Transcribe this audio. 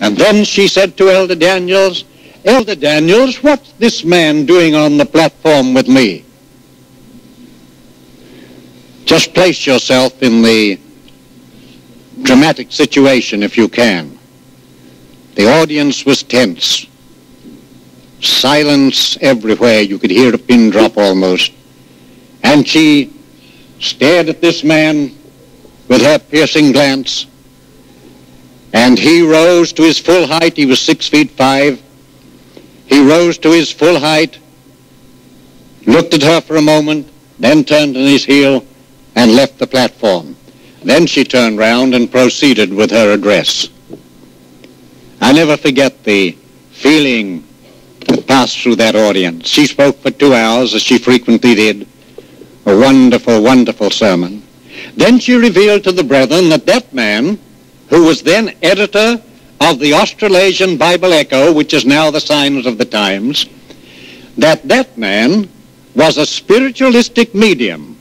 And then she said to Elder Daniels, "Elder Daniels, what's this man doing on the platform with me?" Just place yourself in the dramatic situation if you can. The audience was tense. Silence everywhere. You could hear a pin drop almost. And she stared at this man with her piercing glance. And he rose to his full height. He was 6'5". He rose to his full height, looked at her for a moment, then turned on his heel and left the platform. Then she turned round and proceeded with her address. I never forget the feeling that passed through that audience. She spoke for 2 hours, as she frequently did, a wonderful, wonderful sermon. Then she revealed to the brethren that that man, who was then editor of the Australasian Bible Echo, which is now the Signs of the Times, that man was a spiritualistic medium